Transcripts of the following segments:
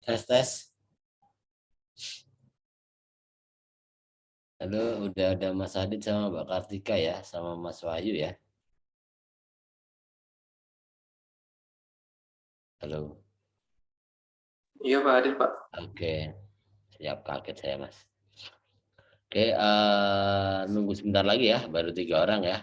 Tes tes. Halo, udah ada Mas Adit sama Mbak Kartika ya, sama Mas Wahyu ya. Halo. Iya Pak Adil Pak. Oke, siap kaget saya Mas. Oke, nunggu sebentar lagi ya, baru 3 orang ya.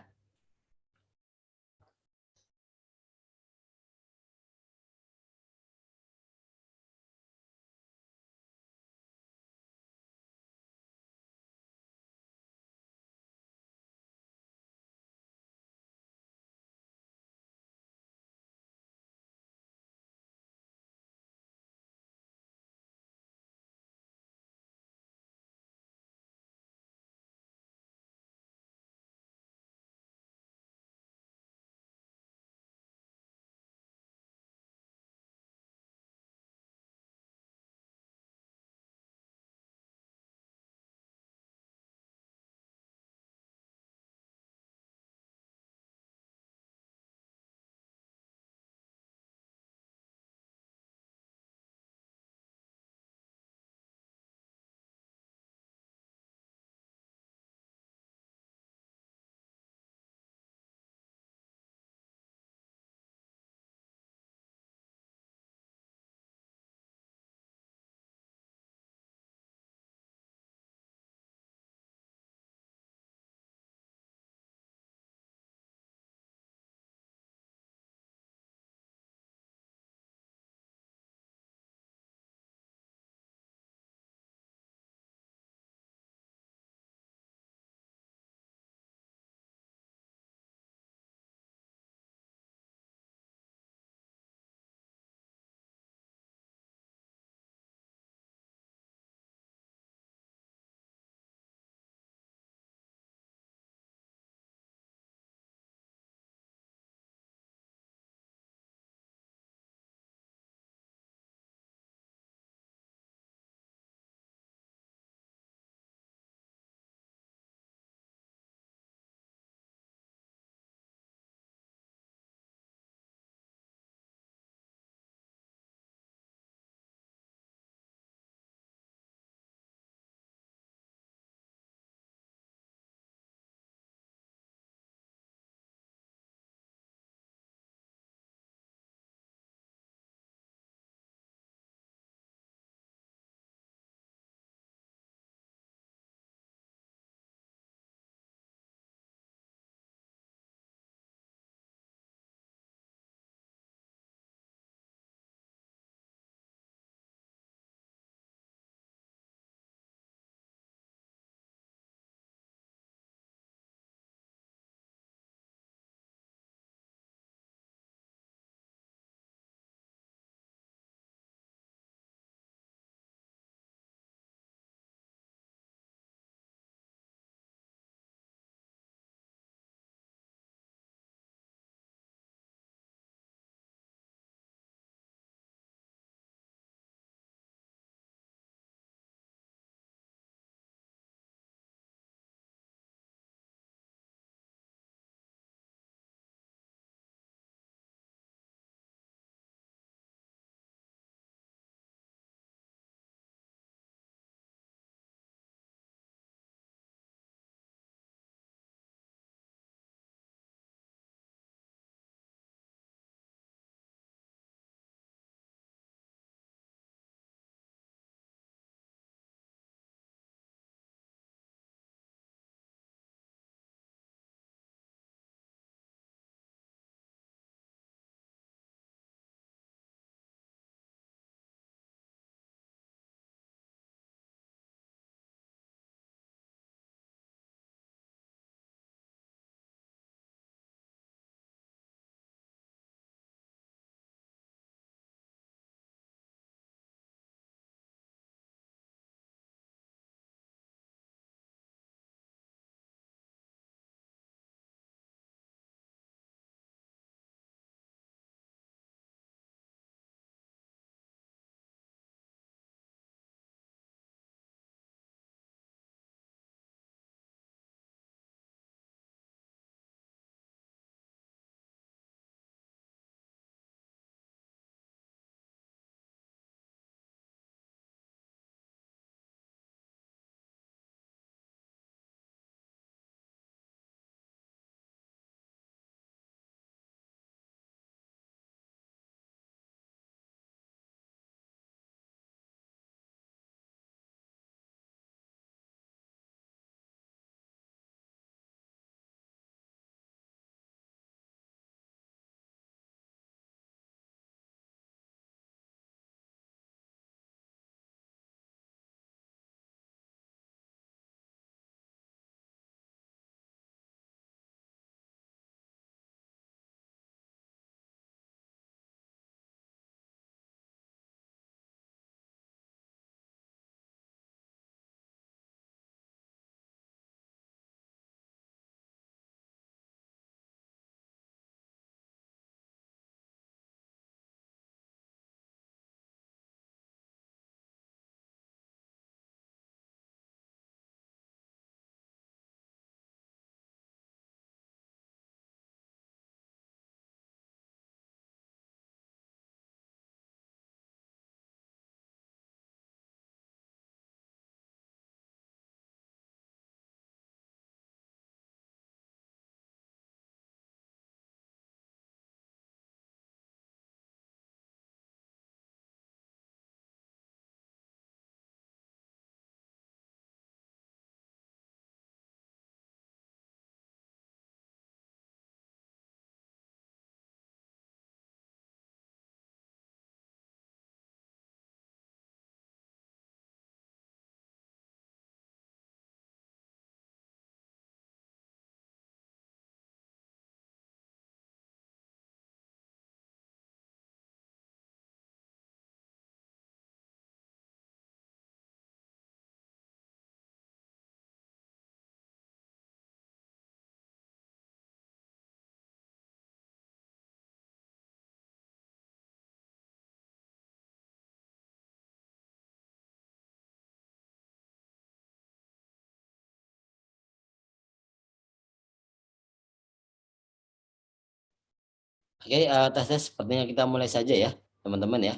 Oke, tes sepertinya kita mulai saja ya, teman-teman ya.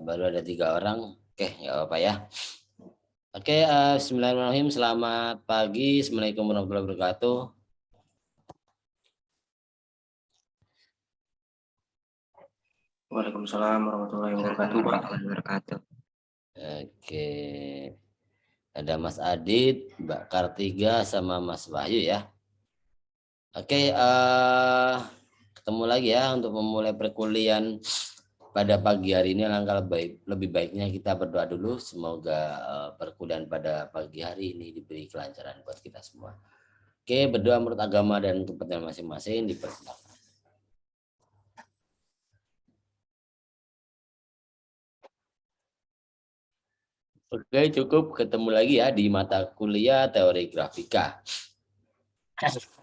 Baru ada 3 orang. Oke, nggak apa-apa ya. Oke, bismillahirrahmanirrahim. Selamat pagi. Assalamualaikum warahmatullahi wabarakatuh. Waalaikumsalam warahmatullahi wabarakatuh. Oke. Ada Mas Adit, Mbak Kartiga, sama Mas Wahyu ya. Oke, ketemu lagi ya untuk memulai perkuliahan pada pagi hari ini. Alangkah lebih baiknya kita berdoa dulu. Semoga perkuliahan pada pagi hari ini diberi kelancaran buat kita semua. Oke, berdoa menurut agama dan kepentingan masing-masing, dipersilakan. Oke, cukup ketemu lagi ya di mata kuliah teori grafika.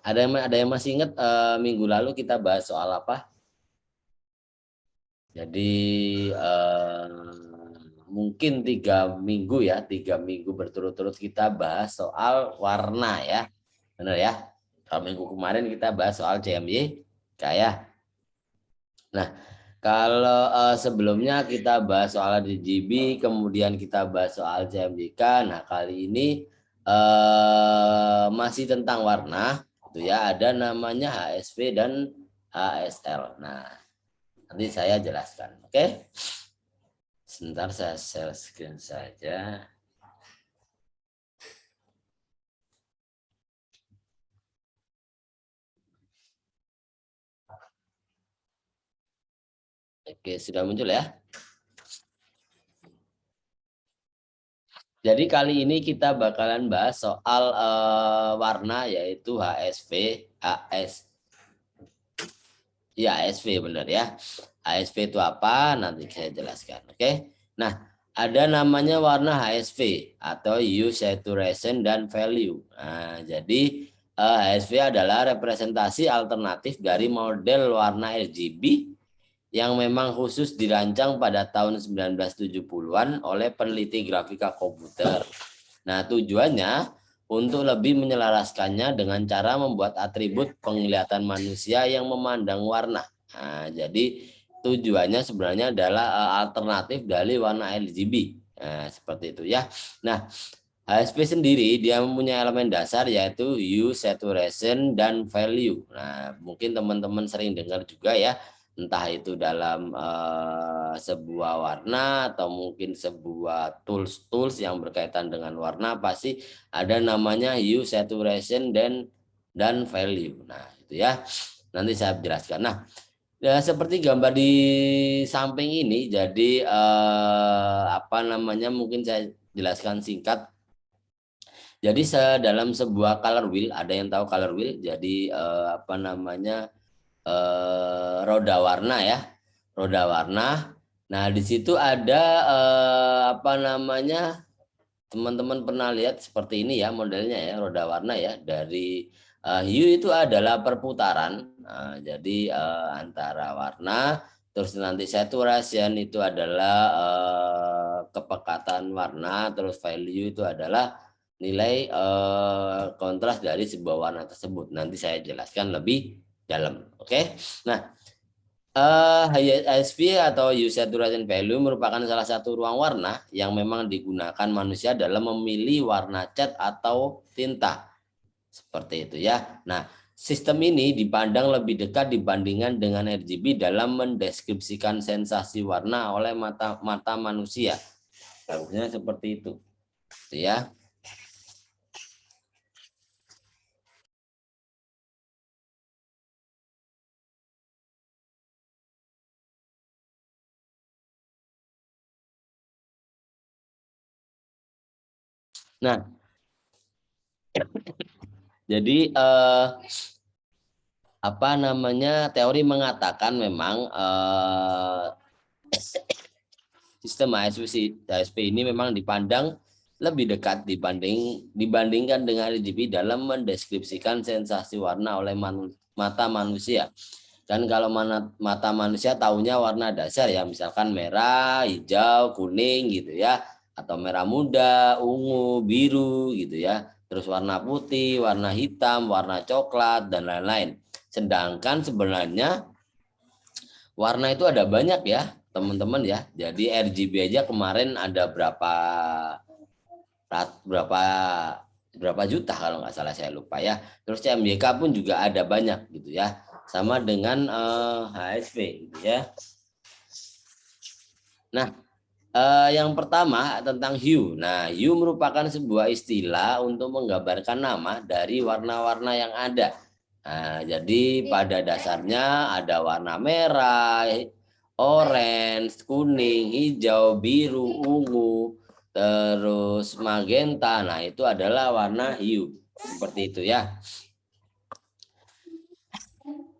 Ada yang masih ingat minggu lalu kita bahas soal apa? Jadi mungkin 3 minggu ya, 3 minggu berturut-turut kita bahas soal warna ya, benar ya. Kalau minggu kemarin kita bahas soal CMYK ya. Nah, kalau sebelumnya kita bahas soal RGB, kemudian kita bahas soal CMYK. Nah, kali ini masih tentang warna, itu ya. Ada namanya HSV dan HSL. Nah, nanti saya jelaskan, oke? Sebentar saya share screen saja. Oke, sudah muncul ya. Jadi kali ini kita bakalan bahas soal warna, yaitu HSV, HSV benar ya. HSV itu apa? Nanti saya jelaskan. Oke. Nah, ada namanya warna HSV atau hue, saturation, dan value. Nah, jadi HSV adalah representasi alternatif dari model warna RGB yang memang khusus dirancang pada tahun 1970-an oleh peneliti grafika komputer. Nah, tujuannya untuk lebih menyelaraskannya dengan cara membuat atribut penglihatan manusia yang memandang warna. Nah, jadi tujuannya sebenarnya adalah alternatif dari warna RGB. Nah, seperti itu ya. Nah, HSV sendiri dia mempunyai elemen dasar yaitu hue, saturation, dan value. Nah, mungkin teman-teman sering dengar juga ya, entah itu dalam sebuah warna atau mungkin sebuah tools yang berkaitan dengan warna, pasti ada namanya hue, saturation, dan value. Nah, itu ya. Nanti saya jelaskan. Nah, ya, seperti gambar di samping ini, jadi apa namanya, mungkin saya jelaskan singkat. Jadi dalam sebuah color wheel, ada yang tahu color wheel? Jadi apa namanya, roda warna ya, roda warna. Nah, di situ ada apa namanya, teman-teman pernah lihat seperti ini ya modelnya ya, roda warna ya. Dari hue itu adalah perputaran. Jadi antara warna, terus nanti saturation itu adalah kepekatan warna, terus value itu adalah nilai kontras dari sebuah warna tersebut. Nanti saya jelaskan lebih dalam. Oke. Nah, HSV atau hue, saturation, value merupakan salah satu ruang warna yang memang digunakan manusia dalam memilih warna cat atau tinta. Seperti itu ya. Nah, sistem ini dipandang lebih dekat dibandingkan dengan RGB dalam mendeskripsikan sensasi warna oleh mata manusia. Harusnya seperti itu. Ya. Nah, jadi apa namanya, teori mengatakan memang sistem HSV ini memang dipandang lebih dekat dibandingkan dengan RGB dalam mendeskripsikan sensasi warna oleh mata manusia. Kan kalau mata manusia tahunya warna dasar ya, misalkan merah, hijau, kuning gitu ya, atau merah muda, ungu, biru gitu ya. Terus warna putih, warna hitam, warna coklat, dan lain-lain. Sedangkan sebenarnya warna itu ada banyak ya, teman-teman ya. Jadi RGB aja kemarin ada berapa juta kalau nggak salah, saya lupa ya. Terus CMYK pun juga ada banyak gitu ya. Sama dengan HSV gitu ya. Nah, yang pertama tentang hue. Nah, hue merupakan sebuah istilah untuk menggambarkan nama dari warna-warna yang ada. Nah, jadi pada dasarnya ada warna merah, orange, kuning, hijau, biru, ungu, terus magenta. Nah, itu adalah warna hue. Seperti itu ya.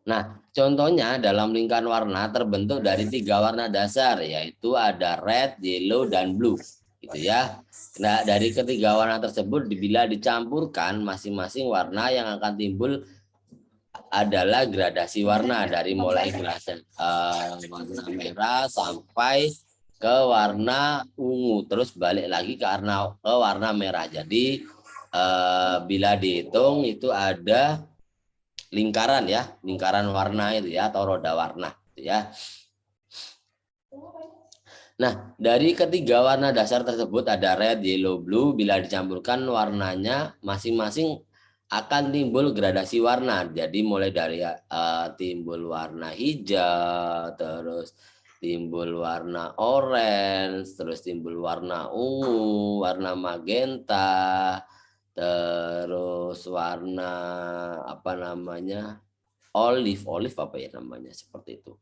Nah, contohnya dalam lingkaran warna terbentuk dari 3 warna dasar, yaitu ada red, yellow, dan blue. Gitu ya. Nah, dari ketiga warna tersebut bila dicampurkan masing-masing warna yang akan timbul adalah gradasi warna dari mulai gradasi warna merah sampai ke warna ungu, terus balik lagi ke warna merah. Jadi bila dihitung itu ada lingkaran ya, lingkaran warna itu ya, atau roda warna gitu ya. Nah, dari ketiga warna dasar tersebut ada red, yellow, blue. Bila dicampurkan warnanya masing-masing akan timbul gradasi warna. Jadi mulai dari timbul warna hijau, terus timbul warna orange, terus timbul warna ungu, warna magenta, terus warna apa namanya, olive apa ya namanya, seperti itu.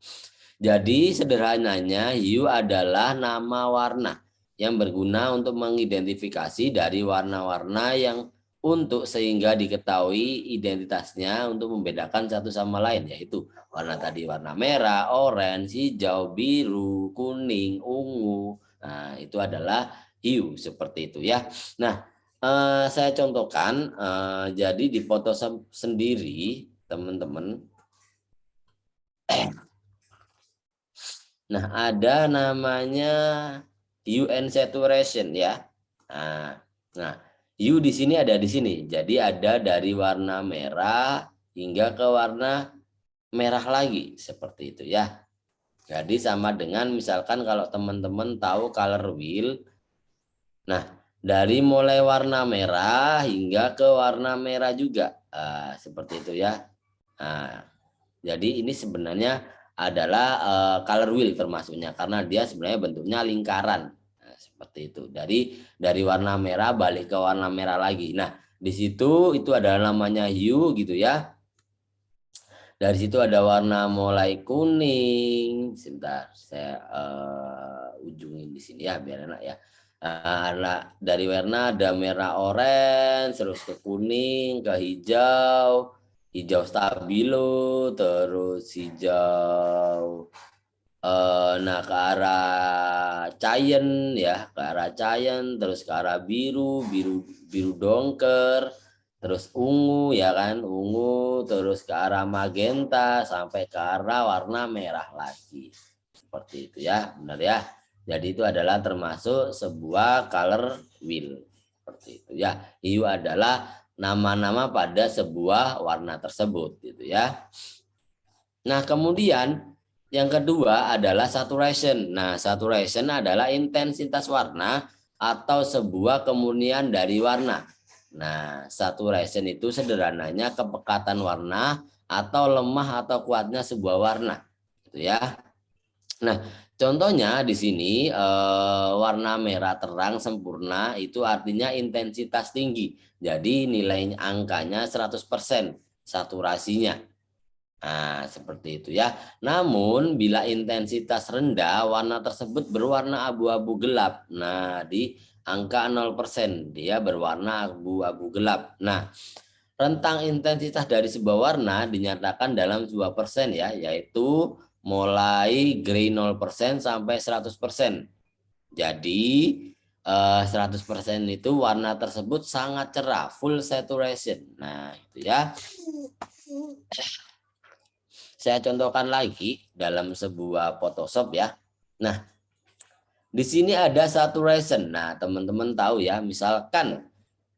Jadi sederhananya hue adalah nama warna yang berguna untuk mengidentifikasi dari warna-warna yang untuk sehingga diketahui identitasnya untuk membedakan satu sama lain, yaitu warna tadi warna merah, orange, hijau, biru, kuning, ungu. Nah, itu adalah hue seperti itu ya. Nah, saya contohkan, jadi di Photoshop sendiri teman-teman, nah ada namanya hue and saturation ya. Nah hue di sini ada di sini, jadi ada dari warna merah hingga ke warna merah lagi seperti itu ya. Jadi sama dengan misalkan kalau teman-teman tahu color wheel, nah dari mulai warna merah hingga ke warna merah juga, seperti itu ya. Nah, jadi ini sebenarnya adalah color wheel termasuknya, karena dia sebenarnya bentuknya lingkaran. Nah, seperti itu. Dari warna merah balik ke warna merah lagi. Nah, di situ itu adalah namanya hue gitu ya. Dari situ ada warna mulai kuning. Sebentar, saya ujungin di sini ya biar enak ya. Dari warna ada merah, orange, terus ke kuning, ke hijau, hijau stabilo, terus hijau nah ke arah Cyan ya, ke arah Cyan, terus ke arah biru, biru dongker, terus ungu ya kan, ungu, terus ke arah magenta sampai ke arah warna merah lagi. Seperti itu ya, benar ya. Jadi itu adalah termasuk sebuah color wheel. Seperti itu ya. Hue adalah nama-nama pada sebuah warna tersebut gitu ya. Nah, kemudian yang kedua adalah saturation. Nah, saturation adalah intensitas warna atau sebuah kemurnian dari warna. Nah, saturation itu sederhananya kepekatan warna atau lemah atau kuatnya sebuah warna. Gitu ya. Nah, contohnya di sini warna merah terang sempurna itu artinya intensitas tinggi. Jadi nilai angkanya 100% saturasinya. Nah, seperti itu ya. Namun bila intensitas rendah, warna tersebut berwarna abu-abu gelap. Nah, di angka 0%, dia berwarna abu-abu gelap. Nah, rentang intensitas dari sebuah warna dinyatakan dalam sebuah persen ya, yaitu mulai gray 0% sampai 100%. Jadi 100% itu warna tersebut sangat cerah, full saturation. Nah, itu ya. Saya contohkan lagi dalam sebuah Photoshop ya. Nah, di sini ada saturation. Nah, teman-teman tahu ya, misalkan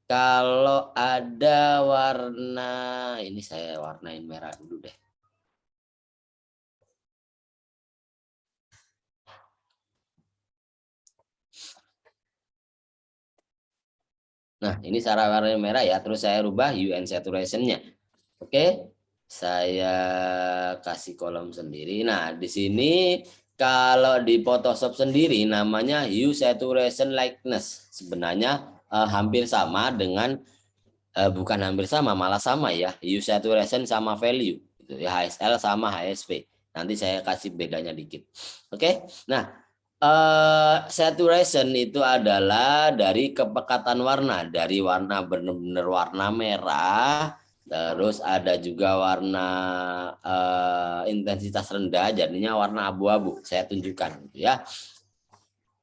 kalau ada warna, ini saya warnain merah dulu deh. Nah, ini cara warna merah ya. Terus saya rubah hue and saturation-nya. Oke. Saya kasih kolom sendiri. Nah, di sini kalau di Photoshop sendiri namanya hue saturation likeness. Sebenarnya hampir sama dengan bukan hampir sama, malah sama ya. Hue saturation sama value gitu ya, HSL sama HSV. Nanti saya kasih bedanya dikit. Oke. Nah, saturation itu adalah dari kepekatan warna, dari warna benar-benar warna merah, terus ada juga warna intensitas rendah, jadinya warna abu-abu. Saya tunjukkan gitu ya.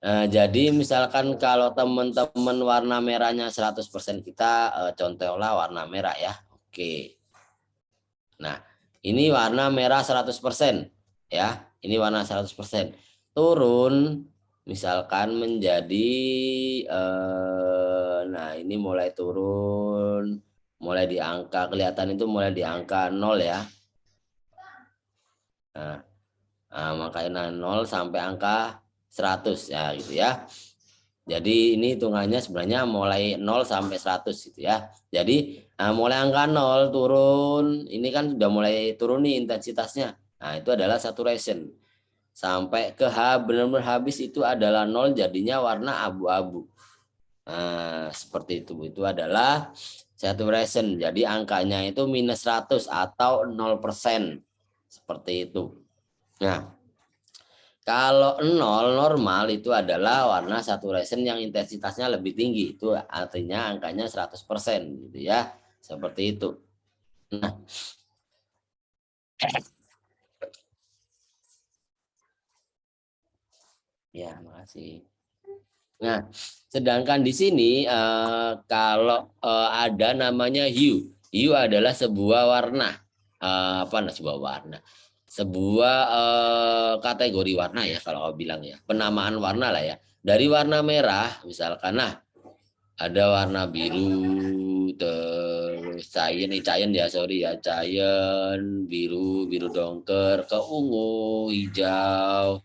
Jadi misalkan kalau teman-teman warna merahnya 100% kita contohlah warna merah ya. Oke. Nah, ini warna merah 100% ya. Ini warna 100%. Turun misalkan menjadi nah ini mulai turun, mulai di angka kelihatan itu mulai di angka 0 ya. Nah, makanya 0 sampai angka 100 ya gitu ya. Jadi ini hitungannya sebenarnya mulai 0 sampai 100 gitu ya. Jadi mulai angka 0 turun, ini kan sudah mulai turun nih intensitasnya. Nah, itu adalah saturation. Sampai ke benar-benar habis itu adalah 0, jadinya warna abu-abu. Nah, seperti itu. Itu adalah saturation. Jadi angkanya itu minus 100 atau 0%. Seperti itu. Nah, kalau 0 normal itu adalah warna saturation yang intensitasnya lebih tinggi. Itu artinya angkanya 100% gitu ya. Seperti itu. Nah, ya, makasih. Nah, sedangkan di sini kalau ada namanya hue. Hue adalah sebuah warna. Sebuah warna. Sebuah kategori warna ya kalau aku bilang ya. Penamaan warna lah ya. Dari warna merah misalkan, nah ada warna biru, terus cyan ya, sorry ya, cyan, biru, biru dongker, ke ungu, hijau,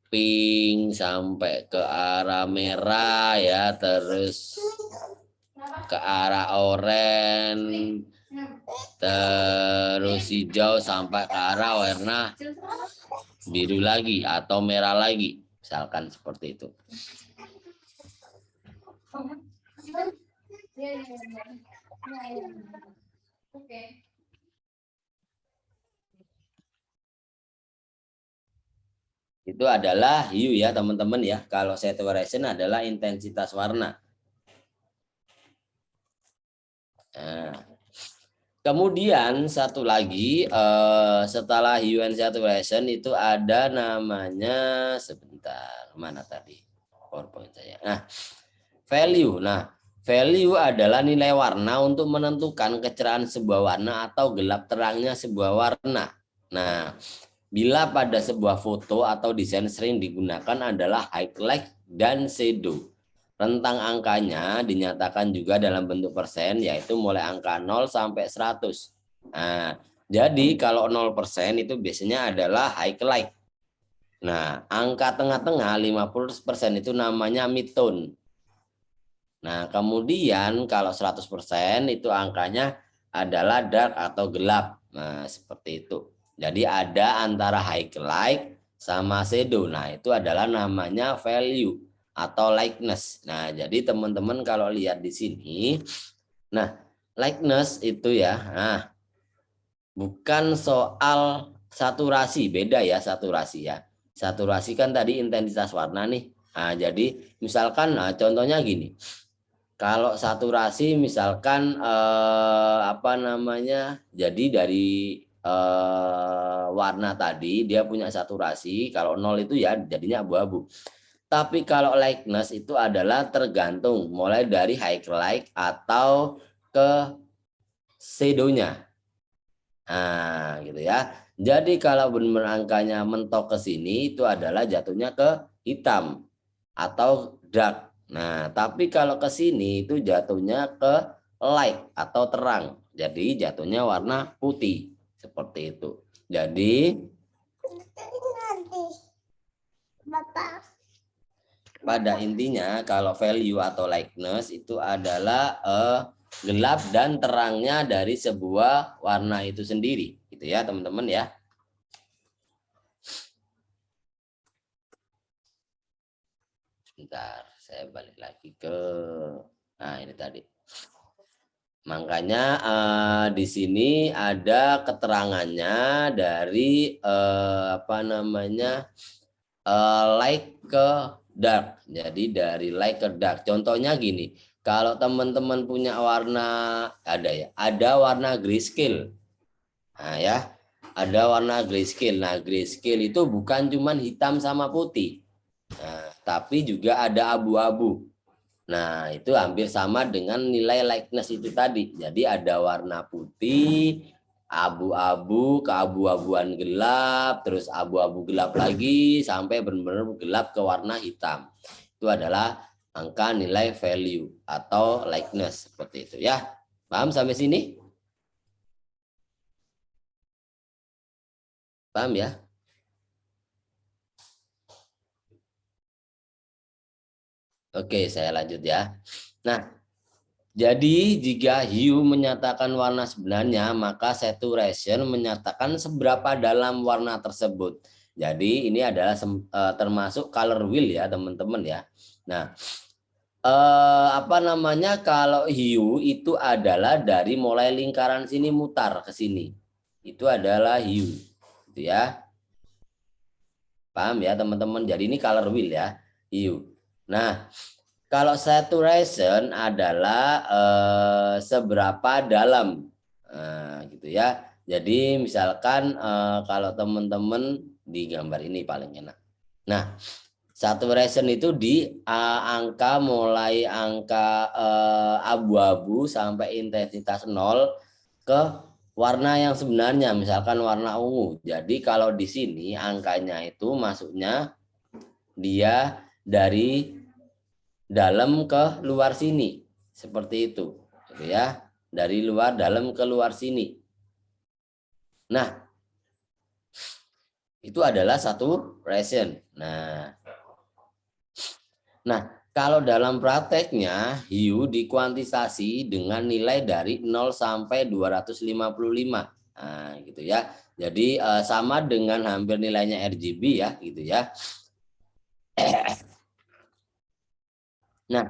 pink, sampai ke arah merah ya, terus ke arah oranye, terus hijau sampai ke arah warna biru lagi atau merah lagi, misalkan seperti itu. Itu adalah hue ya teman-teman ya. Kalau saturation adalah intensitas warna. Nah, kemudian satu lagi setelah hue and saturation itu ada namanya, sebentar, mana tadi PowerPoint saya. Nah, value. Nah, value adalah nilai warna untuk menentukan kecerahan sebuah warna atau gelap terangnya sebuah warna. Nah, bila pada sebuah foto atau desain sering digunakan adalah highlight dan shadow. Rentang angkanya dinyatakan juga dalam bentuk persen, yaitu mulai angka 0 sampai 100. Nah, jadi kalau 0% itu biasanya adalah highlight. Nah, angka tengah-tengah 50% itu namanya midtone. Nah, kemudian kalau 100% itu angkanya adalah dark atau gelap. Nah, seperti itu. Jadi ada antara highlight sama shadow. Nah, itu adalah namanya value atau likeness. Nah, jadi teman-teman kalau lihat di sini, nah, likeness itu ya, nah, bukan soal saturasi, beda ya saturasi ya. Saturasi kan tadi intensitas warna nih. Nah, jadi misalkan, nah, contohnya gini. Kalau saturasi misalkan jadi dari warna tadi dia punya saturasi, kalau 0 itu ya jadinya abu-abu. Tapi kalau likeness itu adalah tergantung mulai dari highlight atau ke shadow-nya. Nah, gitu ya. Jadi kalau benar angkanya mentok ke sini itu adalah jatuhnya ke hitam atau dark. Nah, tapi kalau ke sini itu jatuhnya ke light atau terang. Jadi jatuhnya warna putih. Seperti itu. Jadi pada intinya kalau value atau likeness itu adalah gelap dan terangnya dari sebuah warna itu sendiri, gitu ya teman-teman ya. Bentar, saya balik lagi ke ini tadi. Makanya di sini ada keterangannya dari apa namanya light ke dark. Jadi dari light ke dark. Contohnya gini, kalau teman-teman punya warna ada warna grayscale. Nah ya, ada warna grayscale. Nah, grayscale itu bukan cuman hitam sama putih. Nah, tapi juga ada abu-abu. Nah, itu hampir sama dengan nilai likeness itu tadi. Jadi ada warna putih, abu-abu, keabu-abuan gelap, terus abu-abu gelap lagi, sampai benar-benar gelap ke warna hitam. Itu adalah angka nilai value atau likeness, seperti itu ya. Paham sampai sini? Paham ya? Oke, saya lanjut ya. Nah, jadi jika hue menyatakan warna sebenarnya, maka saturation menyatakan seberapa dalam warna tersebut. Jadi ini adalah termasuk color wheel ya teman-teman ya. Nah, apa namanya, kalau hue itu adalah dari mulai lingkaran sini mutar ke sini. Itu adalah hue. Gitu ya. Paham ya teman-teman? Jadi ini color wheel ya, hue. Nah, kalau saturation adalah seberapa dalam, gitu ya. Jadi misalkan kalau teman-teman di gambar ini paling enak. Nah, saturation itu di angka mulai angka abu-abu sampai intensitas 0 ke warna yang sebenarnya, misalkan warna ungu. Jadi kalau di sini angkanya itu masuknya dia dari dalam ke luar sini, seperti itu, gitu ya, dari luar dalam ke luar sini. Nah, itu adalah saturation. Nah, kalau dalam prakteknya hue dikuantisasi dengan nilai dari 0 sampai 255. Nah, gitu ya. Jadi sama dengan hampir nilainya RGB ya, gitu ya. Nah,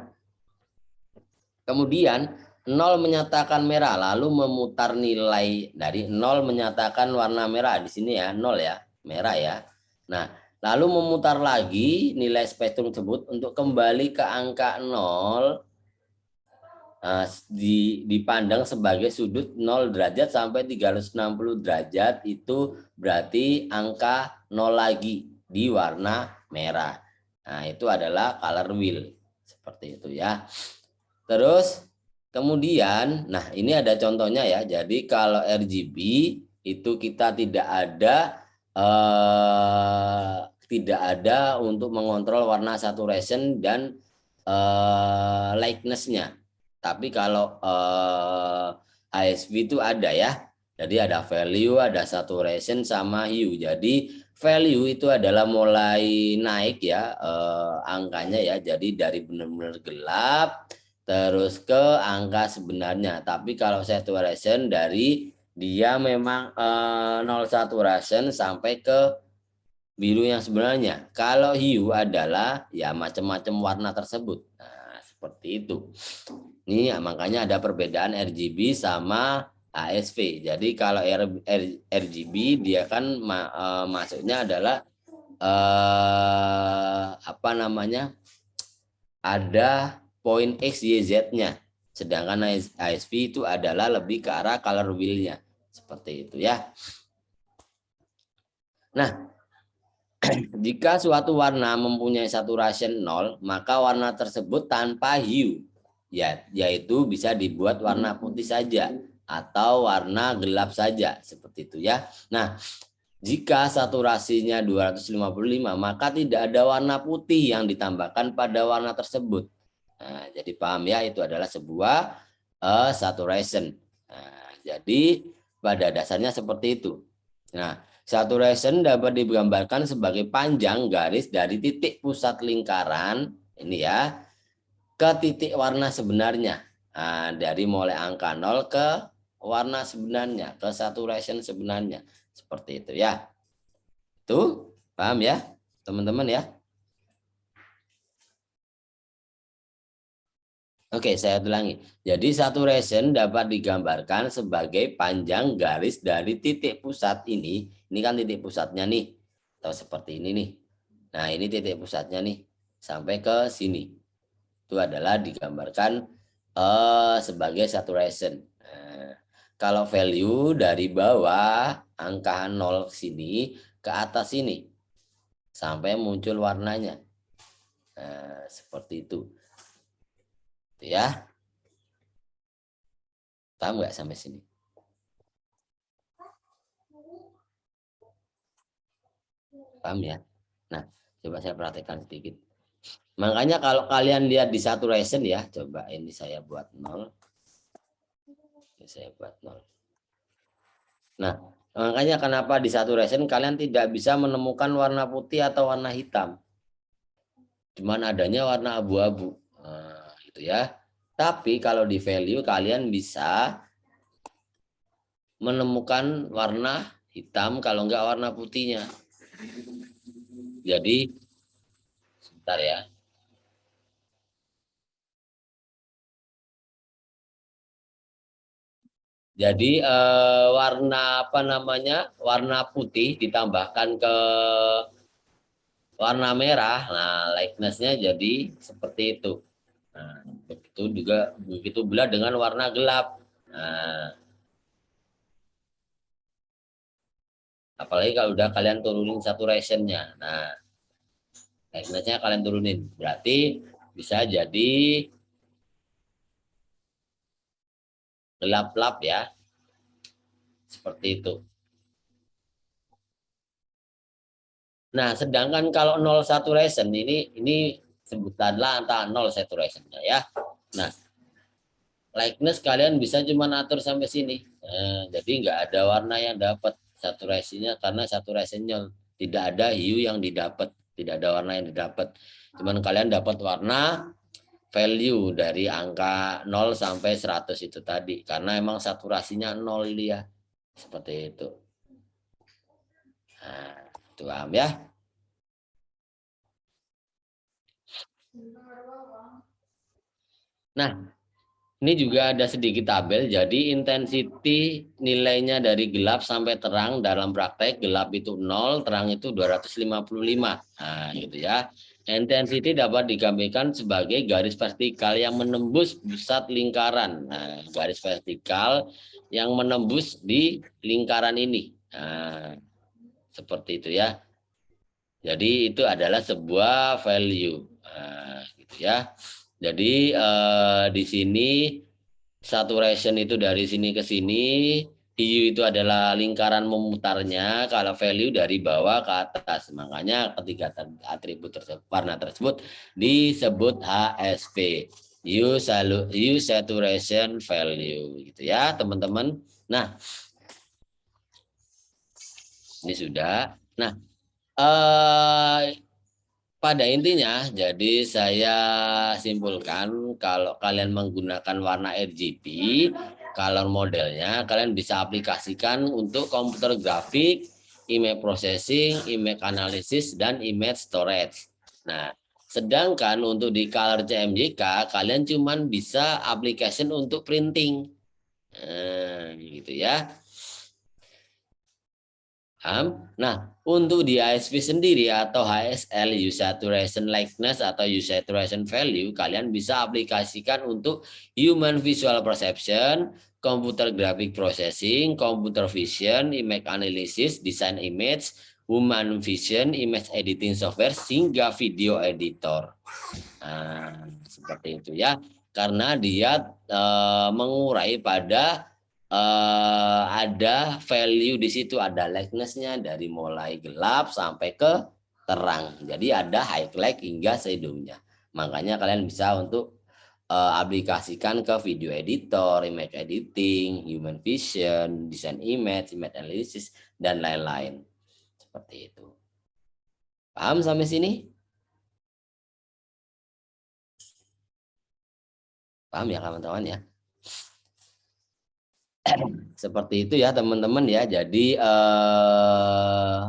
kemudian 0 menyatakan merah, lalu memutar nilai dari 0 menyatakan warna merah di sini ya, 0 ya, merah ya. Nah, lalu memutar lagi nilai spektrum tersebut untuk kembali ke angka 0, dipandang sebagai sudut 0 derajat sampai 360 derajat, itu berarti angka 0 lagi di warna merah. Nah, itu adalah color wheel, seperti itu ya. Terus kemudian, nah ini ada contohnya ya. Jadi kalau RGB itu kita tidak ada untuk mengontrol warna saturation dan likeness-nya. Tapi kalau HSV itu ada ya. Jadi ada value, ada saturation sama hue. Jadi value itu adalah mulai naik ya angkanya ya. Jadi dari benar-benar gelap terus ke angka sebenarnya. Tapi kalau saturation dari dia memang 0 saturation sampai ke biru yang sebenarnya. Kalau hue adalah ya macam-macam warna tersebut. Nah, seperti itu. Ini ya, makanya ada perbedaan RGB sama ASV. Jadi kalau RGB dia kan masuknya adalah apa namanya, ada poin X, Y, Z-nya. Sedangkan ASV itu adalah lebih ke arah color wheel-nya. Seperti itu ya. Nah, jika suatu warna mempunyai saturation 0, maka warna tersebut tanpa hue, ya, yaitu bisa dibuat warna putih saja atau warna gelap saja, seperti itu ya. Nah, jika saturasinya 255, maka tidak ada warna putih yang ditambahkan pada warna tersebut. Nah, jadi paham ya, itu adalah sebuah saturation. Nah, jadi pada dasarnya seperti itu. Nah, saturation dapat digambarkan sebagai panjang garis dari titik pusat lingkaran Ini ya, ke titik warna sebenarnya. Nah, dari mulai angka 0 ke warna sebenarnya, ke saturation sebenarnya. Seperti itu ya. Itu paham ya, teman-teman ya? Oke, saya ulangi. Jadi saturation dapat digambarkan sebagai panjang garis dari titik pusat ini. Ini kan titik pusatnya nih. Atau seperti ini nih. Nah, ini titik pusatnya nih. Sampai ke sini. Itu adalah digambarkan sebagai saturation. Nah, kalau value dari bawah angka 0 ke sini ke atas sini. Sampai muncul warnanya. Nah, seperti itu. Ya. Paham nggak sampai sini? Paham ya? Nah, coba saya perhatikan sedikit. Makanya kalau kalian lihat di saturation ya, coba ini saya buat 0. Ini saya buat 0. Nah, makanya kenapa di saturation kalian tidak bisa menemukan warna putih atau warna hitam. Cuman adanya warna abu-abu. Nah, gitu ya. Tapi kalau di value kalian bisa menemukan warna hitam kalau enggak warna putihnya. Jadi, sebentar ya. Jadi warna apa namanya, warna putih ditambahkan ke warna merah, nah likeness-nya jadi seperti itu. Nah, begitu pula dengan warna gelap. Nah, apalagi kalau udah kalian turunin saturation-nya. Nah, likeness-nya kalian turunin, berarti bisa jadi gelap-gelap ya, seperti itu. Nah, sedangkan kalau 0 saturation ini sebutanlah antara 0 saturation-nya ya. Nah, likeness kalian bisa cuma atur sampai sini. Jadi nggak ada warna yang dapat saturasinya karena saturasinya tidak ada hue yang didapat, tidak ada warna yang didapat. Cuman kalian dapat warna value dari angka 0 sampai 100 itu tadi karena emang saturasinya 0 ini ya. Seperti itu. Nah, itu paham ya. Nah, ini juga ada sedikit tabel, jadi intensity nilainya dari gelap sampai terang dalam praktek, gelap itu 0, terang itu 255. Nah, gitu ya. Intensity dapat digambarkan sebagai garis vertikal yang menembus pusat lingkaran. Nah, garis vertikal yang menembus di lingkaran ini. Nah, seperti itu ya. Jadi itu adalah sebuah value. Nah, gitu ya. Jadi di sini saturation itu dari sini ke sini, hue itu adalah lingkaran memutarnya, kalau value dari bawah ke atas. Makanya ketiga atribut tersebut, warna tersebut disebut HSV, hue saturation value, gitu ya teman-teman. Nah, ini sudah. Nah, pada intinya, jadi saya simpulkan kalau kalian menggunakan warna RGB, color modelnya kalian bisa aplikasikan untuk komputer grafik, image processing, image analysis, dan image storage. Nah, sedangkan untuk di color CMYK, kalian cuma bisa application untuk printing. Nah, gitu ya. Nah, untuk di HSV sendiri atau HSL, Hue Saturation Likeness atau Hue Saturation Value, kalian bisa aplikasikan untuk Human Visual Perception, Computer Graphic Processing, Computer Vision, Image Analysis, Design Image, Human Vision, Image Editing Software, hingga Video Editor. Nah, seperti itu ya. Karena dia mengurai pada ada value di situ, ada likeness-nya dari mulai gelap sampai ke terang. Jadi ada highlight hingga shadow-nya. Makanya kalian bisa untuk aplikasikan ke video editor, image editing, human vision, design image, image analysis, dan lain-lain. Seperti itu. Paham sampai sini? Paham ya kawan-kawan ya? Seperti itu ya teman-teman ya. Jadi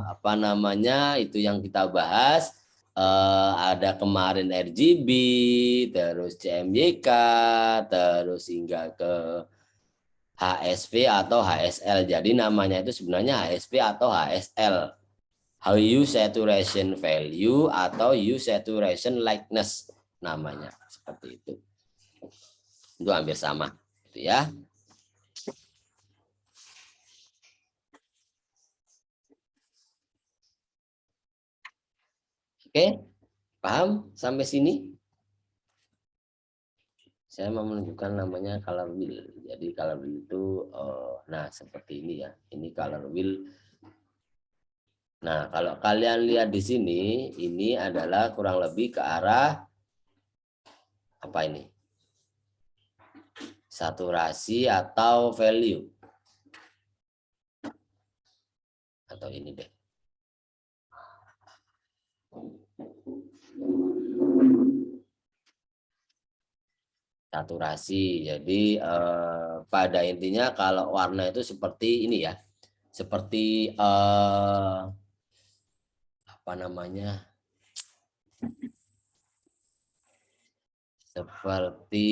apa namanya itu yang kita bahas. Ada kemarin RGB, terus CMYK, terus hingga ke HSV atau HSL. Jadi namanya itu sebenarnya HSV atau HSL. Hue saturation value atau hue saturation lightness namanya. Seperti itu. Itu hampir sama. Itu ya. Oke, paham sampai sini? Saya mau menunjukkan namanya color wheel. Jadi color wheel itu, nah seperti ini ya. Ini color wheel. Nah, kalau kalian lihat di sini, ini adalah kurang lebih ke arah apa ini? Saturasi atau value. Atau ini deh. Saturasi. Jadi pada intinya kalau warna itu seperti ini ya. Seperti apa namanya? Seperti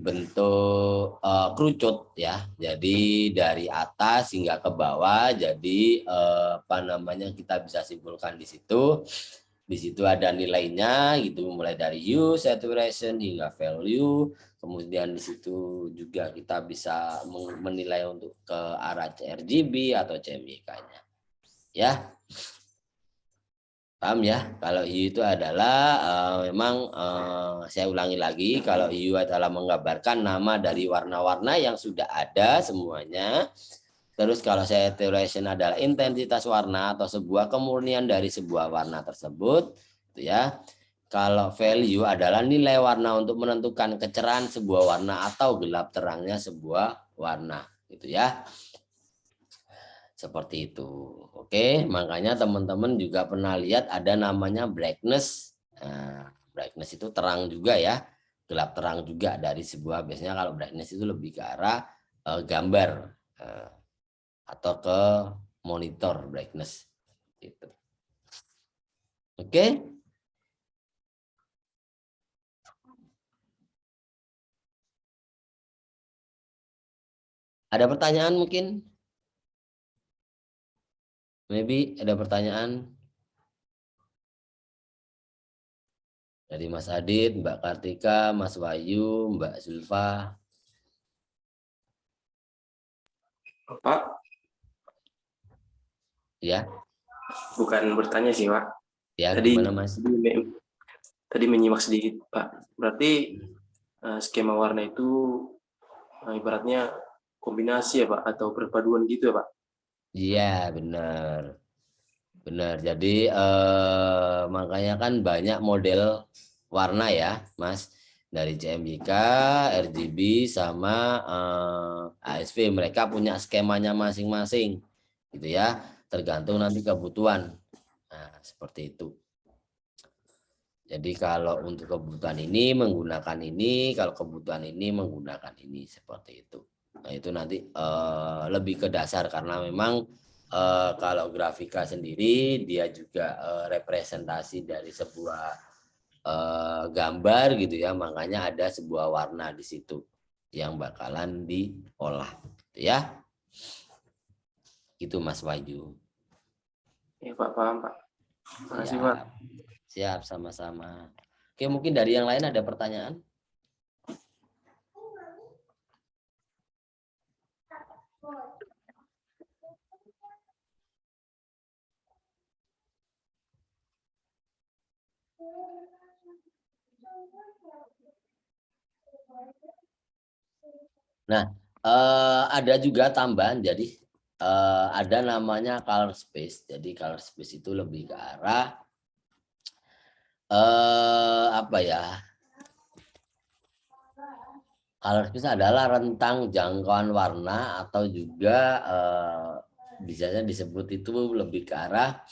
bentuk kerucut ya. Jadi dari atas hingga ke bawah. Jadi apa namanya kita bisa simpulkan di situ. Di situ ada nilainya gitu, mulai dari hue, saturation hingga value. Kemudian di situ juga kita bisa menilai untuk ke arah RGB atau CMYK-nya. Ya. Paham ya? Kalau hue itu adalah memang saya ulangi lagi, kalau hue adalah menggambarkan nama dari warna-warna yang sudah ada semuanya. Terus kalau saturation adalah intensitas warna atau sebuah kemurnian dari sebuah warna tersebut, gitu ya. Kalau value adalah nilai warna untuk menentukan kecerahan sebuah warna atau gelap terangnya sebuah warna, gitu ya. Seperti itu. Oke, makanya teman-teman juga pernah lihat ada namanya brightness. Nah, brightness itu terang juga ya, gelap terang juga dari sebuah, biasanya kalau brightness itu lebih ke arah gambar atau ke monitor brightness. Gitu. Oke. Ada pertanyaan mungkin? Maybe ada pertanyaan dari Mas Adit, Mbak Kartika, Mas Wahyu, Mbak Zulfa. Pak, Ya, bukan bertanya sih, Pak. ya Tadi gimana Mas? tadi menyimak sedikit, Pak. Berarti skema warna itu ibaratnya kombinasi ya, Pak, atau perpaduan gitu ya, Pak? Iya, benar. Benar. Jadi makanya kan banyak model warna ya, Mas. Dari CMYK, RGB sama ASV, mereka punya skemanya masing-masing. Gitu ya. Tergantung nanti kebutuhan. Nah, seperti itu. Jadi kalau untuk kebutuhan ini menggunakan ini, kalau kebutuhan ini menggunakan ini, seperti itu. Nah, itu nanti lebih ke dasar karena memang kalau grafika sendiri dia juga representasi dari sebuah gambar gitu ya, makanya ada sebuah warna di situ yang bakalan diolah, gitu ya. Itu Mas Wahyu. Ya, Pak, paham, Pak. Makasih, Pak. Siap, siap sama-sama. Oke, mungkin dari yang lain ada pertanyaan? Nah, ada juga tambahan, jadi ada namanya color space. Jadi color space itu lebih ke arah apa ya? Color space adalah rentang jangkauan warna atau juga biasanya disebut itu lebih ke arah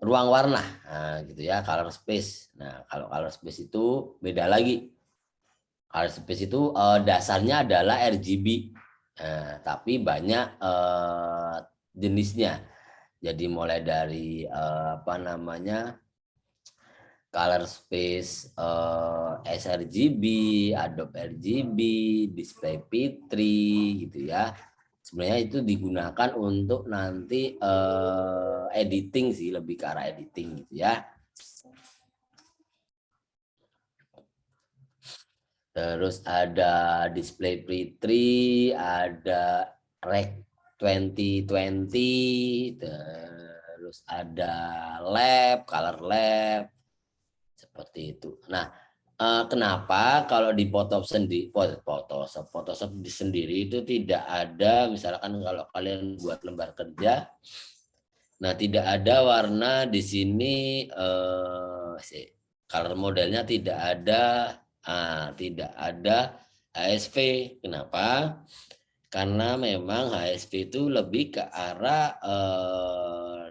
ruang warna. Nah, gitu ya, color space. Nah, kalau color space itu beda lagi. Color space itu dasarnya adalah RGB. Nah, tapi banyak jenisnya. Jadi mulai dari apa namanya color space sRGB, Adobe RGB, Display P3 gitu ya. Sebenarnya itu digunakan untuk nanti editing sih, lebih ke arah editing gitu ya. Terus ada Display P3, ada Rec 2020, terus ada Lab, Color Lab, seperti itu. Nah, kenapa kalau di Photoshop sendiri itu tidak ada, misalkan kalau kalian buat lembar kerja, nah tidak ada warna di sini, color modelnya tidak ada HSV. Kenapa? Karena memang HSV itu lebih ke arah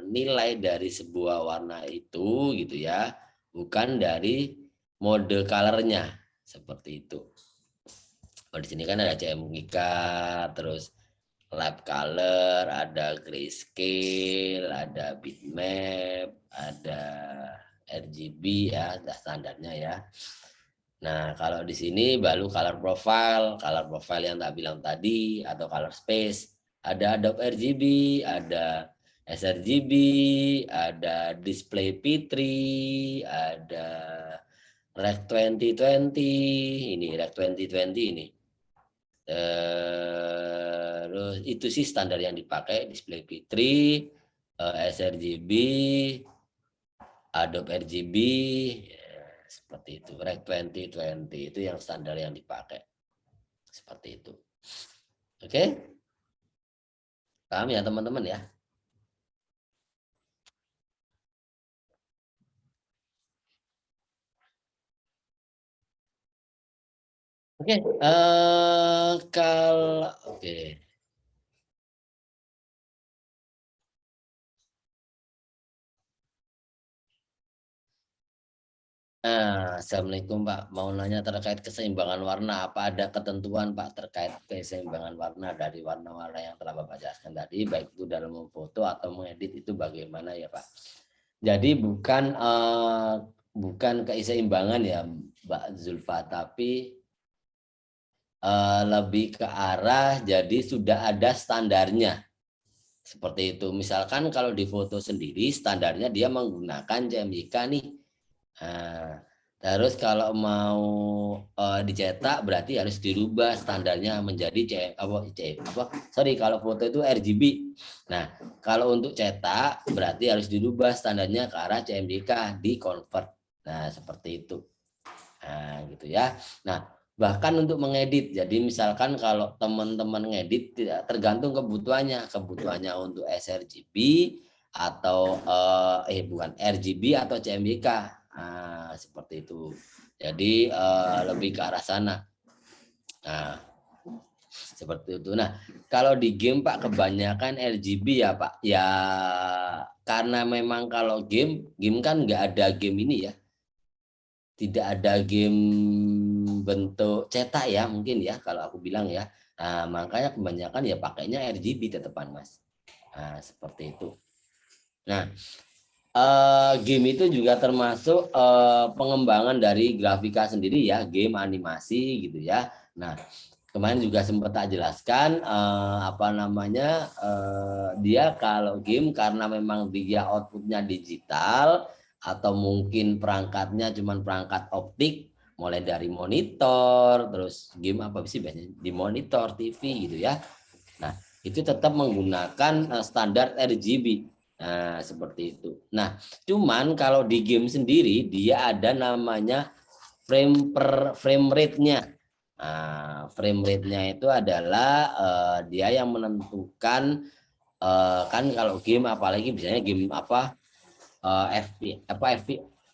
nilai dari sebuah warna itu gitu ya, bukan dari mode colornya, seperti itu. Oh, di sini kan ada CMYK, terus lab color, ada grayscale, ada bitmap, ada RGB ya, standarnya ya. Nah, kalau di sini baru color profile yang tak bilang tadi, atau color space. Ada Adobe RGB, ada sRGB, ada Display P3, ada Rec 2020, ini Rec 2020 ini. Terus itu sih standar yang dipakai, Display P3, sRGB, Adobe RGB, seperti itu. Rec 2020 itu yang standar yang dipakai. Seperti itu. Oke? Paham ya teman-teman ya? Oke, kalau oke. Assalamualaikum Pak. Mau nanya terkait keseimbangan warna. Apa ada ketentuan Pak terkait keseimbangan warna dari warna-warna yang telah Bapak jelaskan tadi, baik itu dalam memfoto atau mengedit, itu bagaimana ya Pak? Jadi bukan keseimbangan ya Mbak Zulfa, tapi lebih ke arah jadi sudah ada standarnya. Seperti itu. Misalkan kalau di foto sendiri standarnya dia menggunakan CMYK nih. Nah, terus kalau mau dicetak berarti harus dirubah standarnya menjadi kalau foto itu RGB. Nah, kalau untuk cetak berarti harus dirubah standarnya ke arah CMYK, di convert. Nah, seperti itu. Nah, gitu ya. Nah, bahkan untuk mengedit. Jadi misalkan kalau teman-teman ngedit tidak tergantung kebutuhannya untuk sRGB atau bukan RGB atau CMYK. Nah, seperti itu. Jadi lebih ke arah sana. Nah, seperti itu. Nah, kalau di game Pak kebanyakan RGB ya Pak. Ya karena memang kalau game kan nggak ada game ini ya. Tidak ada game bentuk cetak ya mungkin ya kalau aku bilang ya. Nah, makanya kebanyakan ya pakainya RGB tetepan Mas. Nah, seperti itu. Nah, game itu juga termasuk pengembangan dari grafika sendiri ya, game animasi gitu ya. Nah, kemarin juga sempat tak jelaskan dia kalau game karena memang dia outputnya digital atau mungkin perangkatnya cuman perangkat optik, mulai dari monitor, terus game apa sih biasanya di monitor TV gitu ya. Nah, itu tetap menggunakan standar RGB. Nah, seperti itu. Nah, cuman kalau di game sendiri dia ada namanya frame rate-nya. Nah, frame rate-nya itu adalah dia yang menentukan kan kalau game apalagi biasanya game apa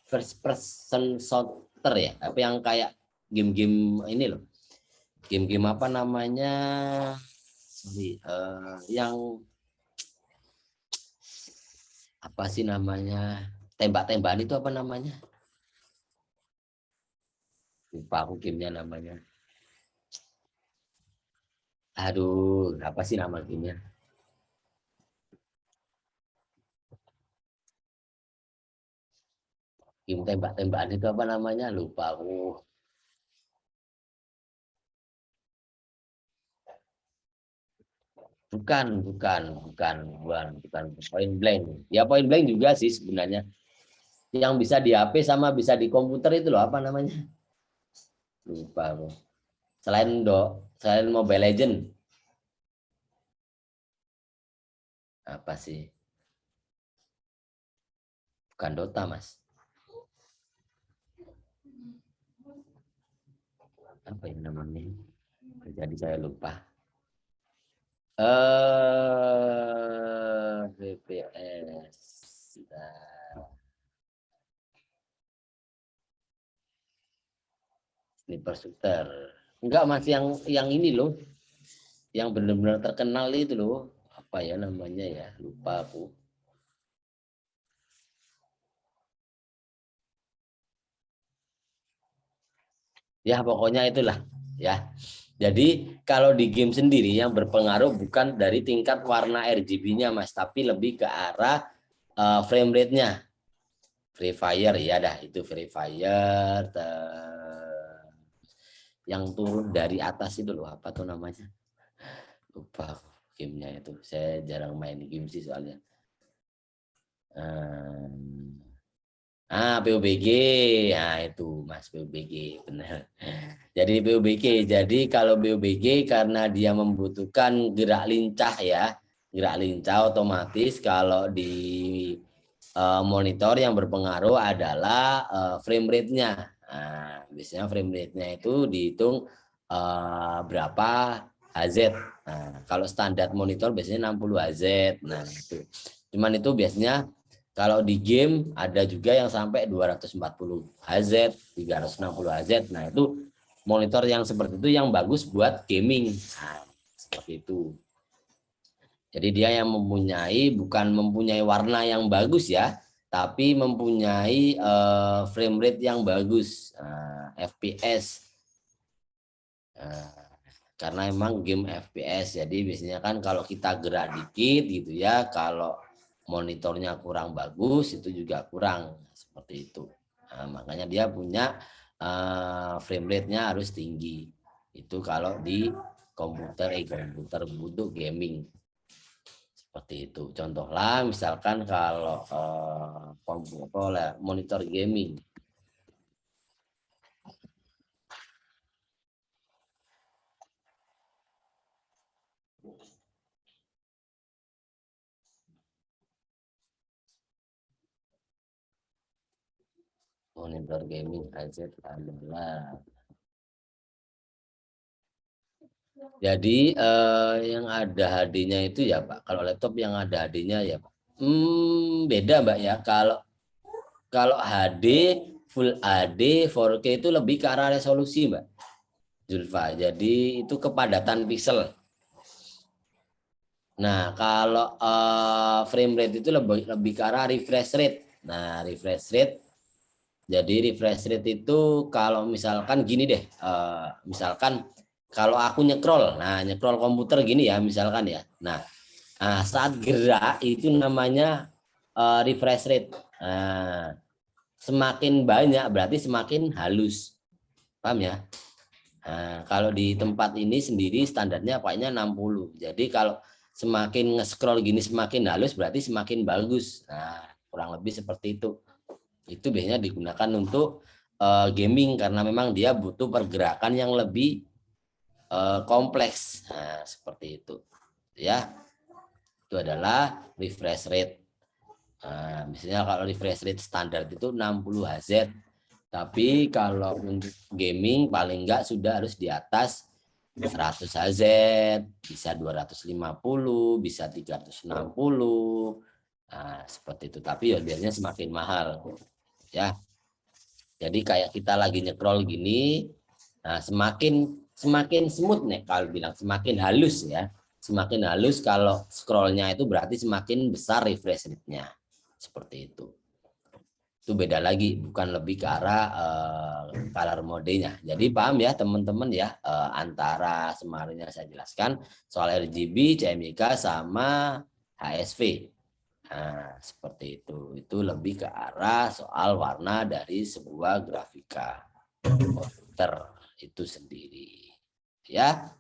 first person shooter ya, apa yang kayak game-game ini loh. Game-game apa namanya? Sorry, yang apa sih namanya, tembak-tembakan itu apa namanya, lupa aku gamenya namanya. Aduh, apa sih nama gamenya? Game tembak-tembakan itu apa namanya? Lupa aku. Bukan Point Blank. Ya Point Blank juga sih sebenarnya. Yang bisa di HP sama bisa di komputer itu loh, apa namanya? Lupa aku. Selain Mobile Legend, apa sih? Bukan Dota, Mas. Apa yang namanya? Jadi saya lupa. VPS. Nah, Sniper Shooter. Enggak, Mas, yang ini loh, yang benar-benar terkenal itu loh. Apa ya namanya ya? Lupa aku. Ya, pokoknya itulah ya. Jadi kalau di game sendiri yang berpengaruh bukan dari tingkat warna RGB-nya, Mas, tapi lebih ke arah frame rate-nya. Free Fire ya dah, itu Free Fire yang turun dari atas itu loh, apa tuh namanya? Lupa gamenya itu. Saya jarang main game sih soalnya. PUBG. Nah, itu Mas, PUBG benar. Jadi PUBG. Jadi kalau PUBG karena dia membutuhkan gerak lincah ya. Gerak lincah otomatis kalau di monitor yang berpengaruh adalah frame rate-nya. Nah, biasanya frame rate-nya itu dihitung berapa Hz. Nah, kalau standar monitor biasanya 60 Hz. Nah, itu. Cuman itu biasanya kalau di game ada juga yang sampai 240 Hz, 360 Hz. Nah, itu monitor yang seperti itu yang bagus buat gaming. Nah, seperti itu. Jadi dia yang bukan mempunyai warna yang bagus ya, tapi mempunyai frame rate yang bagus, FPS. Karena emang game FPS, jadi biasanya kan kalau kita gerak dikit gitu ya, kalau monitornya kurang bagus itu juga kurang seperti itu. Nah, makanya dia punya frame rate-nya harus tinggi. Itu kalau di komputer untuk gaming. Seperti itu. Contohlah misalkan kalau monitor gaming. Monitor gaming headset adalah. Jadi yang ada HD-nya itu ya Pak. Kalau laptop yang ada HD-nya ya Pak. Beda Mbak ya. Kalau HD Full HD 4K itu lebih ke arah resolusi Mbak Zulfa. Jadi itu kepadatan pixel. Nah, kalau frame rate itu lebih ke arah refresh rate. Nah, refresh rate. Jadi refresh rate itu kalau misalkan gini deh, misalkan kalau aku nyekrol komputer gini ya, misalkan ya. Nah, saat gerak itu namanya refresh rate. Nah, semakin banyak berarti semakin halus, paham ya? Nah, kalau di tempat ini sendiri standarnya pakainya 60. Jadi kalau semakin nge-scroll gini semakin halus berarti semakin bagus. Nah, kurang lebih seperti itu. Itu biasanya digunakan untuk gaming karena memang dia butuh pergerakan yang lebih kompleks. Nah, seperti itu. Ya. Itu adalah refresh rate. Nah, misalnya kalau refresh rate standar itu 60 Hz. Tapi kalau untuk gaming paling enggak sudah harus di atas 100 Hz, bisa 250, bisa 360. Nah, seperti itu. Tapi ya biasanya semakin mahal. Ya. Jadi kayak kita lagi nyekrol gini, nah semakin smooth nih kalau bilang semakin halus ya. Semakin halus kalau scrollnya itu berarti semakin besar refresh rate-nya. Seperti itu. Itu beda lagi, bukan lebih ke arah color mode-nya. Jadi paham ya teman-teman ya, antara sebenarnya saya jelaskan soal RGB, CMYK sama HSV. Nah, seperti itu. Itu lebih ke arah soal warna dari sebuah grafika komputer itu sendiri. Ya.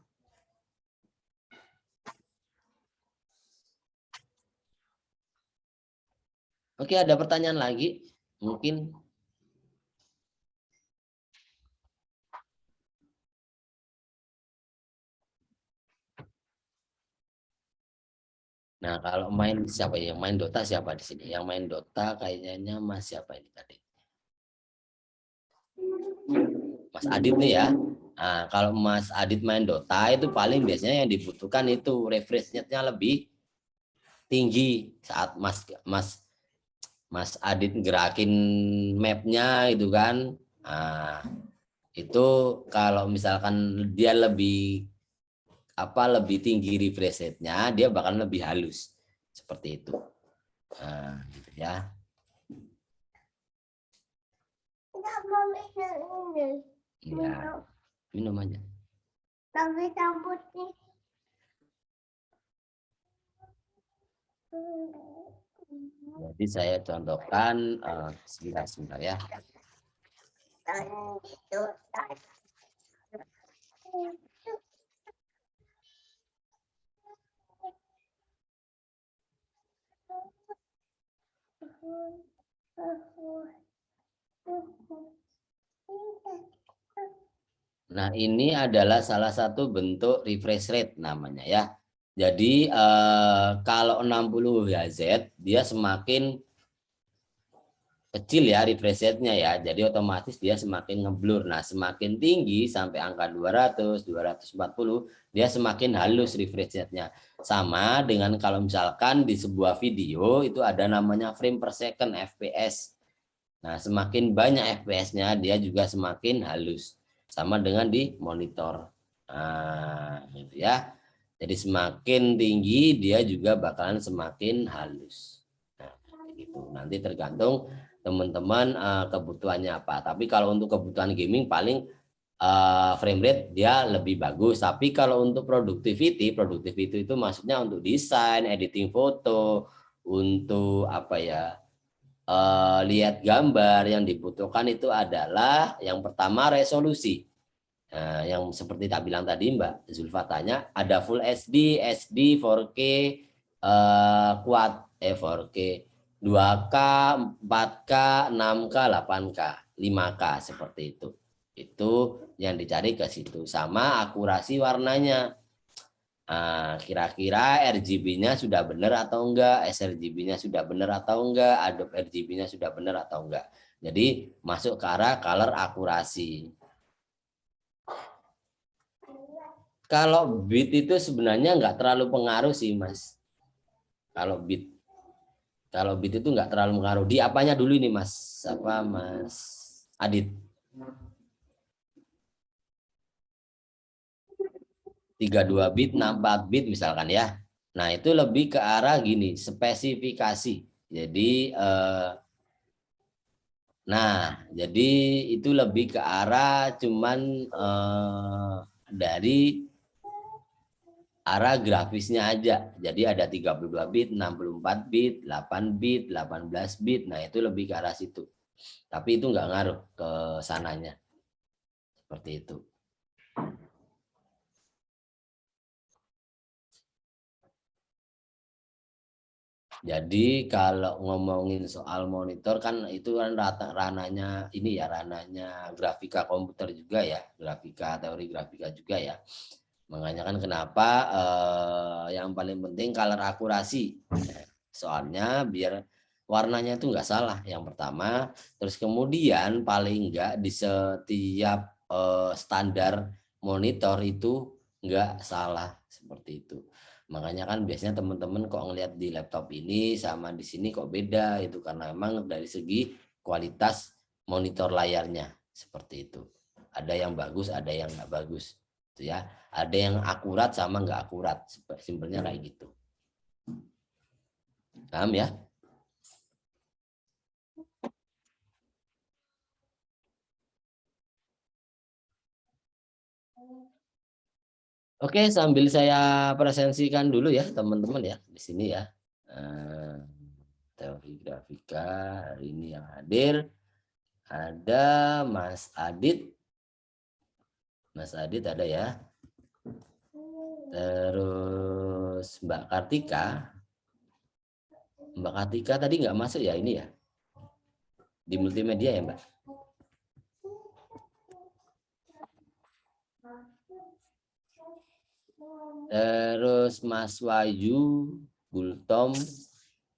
Oke, ada pertanyaan lagi? Mungkin. Nah, kalau main siapa yang main Dota siapa di sini? Yang main Dota kayaknya Mas siapa ini tadi? Mas Adit nih ya. Nah, kalau Mas Adit main Dota itu paling biasanya yang dibutuhkan itu refresh rate-nya lebih tinggi saat Mas Adit gerakin mapnya itu kan. Nah, itu kalau misalkan dia lebih tinggi refresh rate-nya, dia bakal lebih halus seperti itu. Nah, gitu ya. Ya, minum aja. Tapi rambutnya. Jadi saya contohkan sebentar ya. Nah, ini adalah salah satu bentuk refresh rate namanya ya. Jadi kalau 60 Hz dia semakin kecil ya refresh rate-nya ya. Jadi otomatis dia semakin ngeblur. Nah, semakin tinggi sampai angka 200, 240 dia semakin halus refresh rate-nya. Sama dengan kalau misalkan di sebuah video itu ada namanya frame per second FPS. Nah, semakin banyak FPS-nya dia juga semakin halus. Sama dengan di monitor. Nah, gitu ya. Jadi semakin tinggi dia juga bakalan semakin halus. Nah, gitu. Nanti tergantung teman-teman kebutuhannya apa. Tapi kalau untuk kebutuhan gaming paling frame rate dia lebih bagus. Tapi kalau untuk productivity itu maksudnya untuk desain, editing foto, untuk apa ya? Lihat gambar yang dibutuhkan itu adalah yang pertama resolusi. Nah, yang seperti tak bilang tadi Mbak Zulfa tanya, ada Full HD, SD, 4K, kuat 4K, 2K, 4K, 6K, 8K, 5K seperti itu. Itu yang dicari ke situ. Sama akurasi warnanya. Kira-kira RGB-nya sudah benar atau enggak, sRGB-nya sudah benar atau enggak, Adobe RGB-nya sudah benar atau enggak. Jadi masuk ke arah color akurasi. Kalau bit itu sebenarnya enggak terlalu pengaruh sih, Mas. Kalau bit itu enggak terlalu pengaruh. Di apanya dulu ini, Mas? Apa, Mas Adit? 32 bit, 64 bit misalkan ya. Nah, itu lebih ke arah gini, spesifikasi. Jadi jadi itu lebih ke arah cuman dari arah grafisnya aja. Jadi ada 32 bit, 64 bit, 8 bit, 18 bit. Nah, itu lebih ke arah situ. Tapi itu nggak ngaruh ke sananya. Seperti itu. Jadi kalau ngomongin soal monitor kan itu kan rananya ini ya, rananya grafika komputer juga ya, grafika teori grafika juga ya. Makanya kan kenapa yang paling penting color akurasi. Soalnya biar warnanya itu nggak salah yang pertama. Terus kemudian paling nggak di setiap standar monitor itu nggak salah seperti itu. Makanya kan biasanya teman-teman kok ngelihat di laptop ini sama di sini kok beda itu karena memang dari segi kualitas monitor layarnya seperti itu. Ada yang bagus, ada yang nggak bagus, itu ya. Ada yang akurat sama nggak akurat, simpelnya kayak gitu. Paham ya? Oke, sambil saya presensikan dulu ya teman-teman ya di sini ya. Teori grafika hari ini yang hadir ada Mas Adit. Mas Adit ada ya. Terus Mbak Kartika. Mbak Kartika tadi nggak masuk ya ini ya. Di multimedia ya Mbak. Terus Mas Wahyu Gultom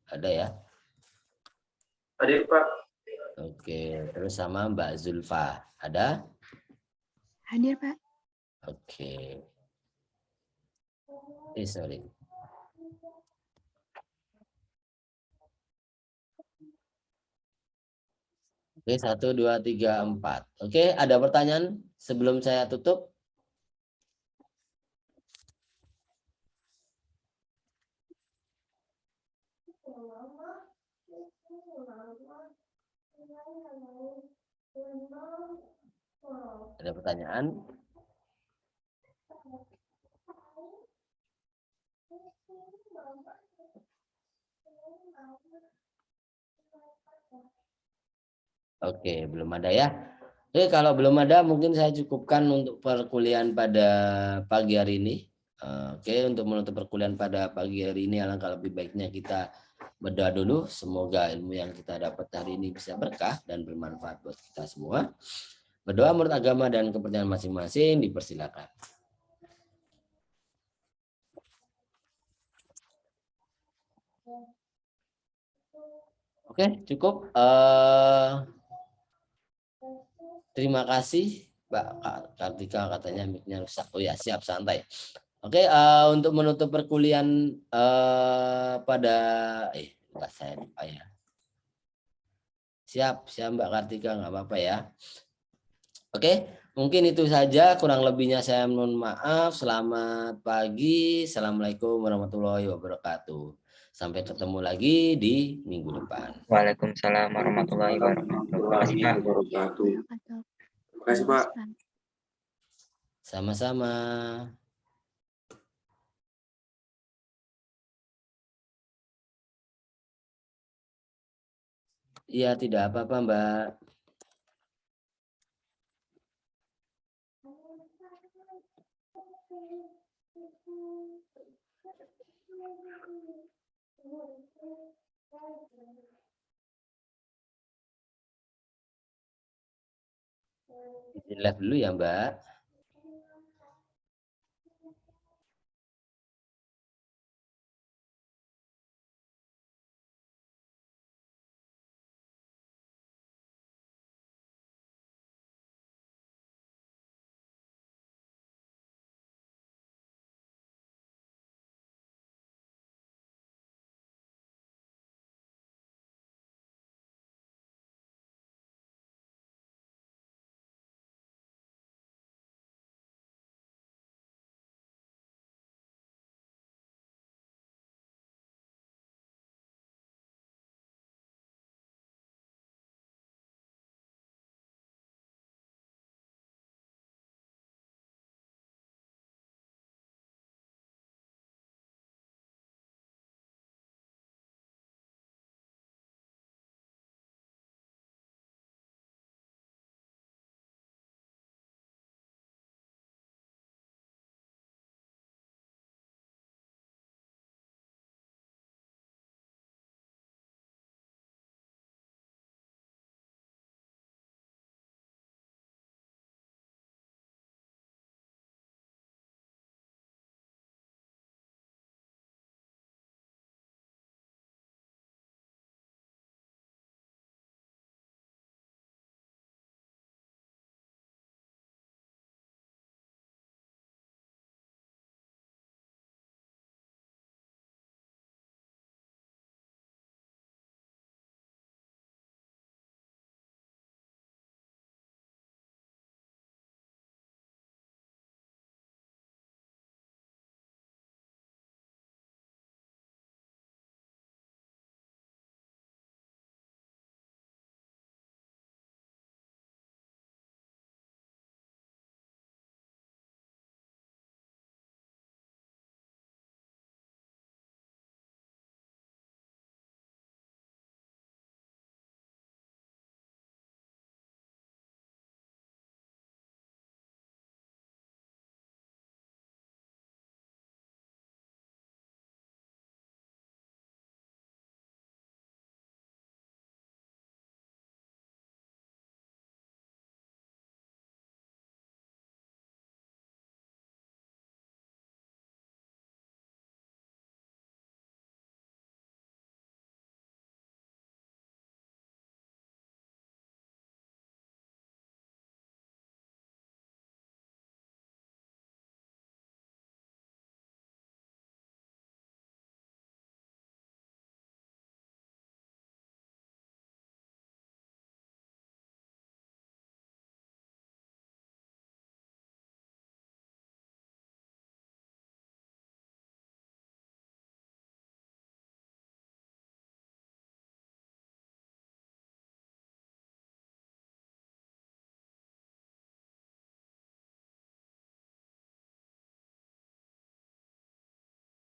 ada ya. Hadir Pak. Oke, terus sama Mbak Zulfa ada? Hadir Pak. Oke. Sorry. Oke, 1, 2, 3, 4. Oke, ada pertanyaan sebelum saya tutup? Ada pertanyaan? Oke, belum ada ya. Oke, kalau belum ada mungkin saya cukupkan untuk perkuliahan pada pagi hari ini. Oke, untuk menutup perkuliahan pada pagi hari ini alangkah lebih baiknya kita berdoa dulu. Semoga ilmu yang kita dapat hari ini bisa berkah dan bermanfaat buat kita semua. Berdoa menurut agama dan kepercayaan masing-masing, dipersilakan. Oke, cukup. Terima kasih, Mbak Kartika, katanya mic-nya rusak. Oh ya, siap, santai. Oke, untuk menutup perkuliahan pada enggak, saya lupa ya. Siap Mbak Kartika, nggak apa-apa ya. Oke, mungkin itu saja, kurang lebihnya saya mohon maaf. Selamat pagi. Assalamualaikum warahmatullahi wabarakatuh. Sampai ketemu lagi di minggu depan. Waalaikumsalam warahmatullahi wabarakatuh. Terima kasih Pak. Sama-sama. Iya, tidak apa-apa, Mbak. Izin live dulu ya, Mbak.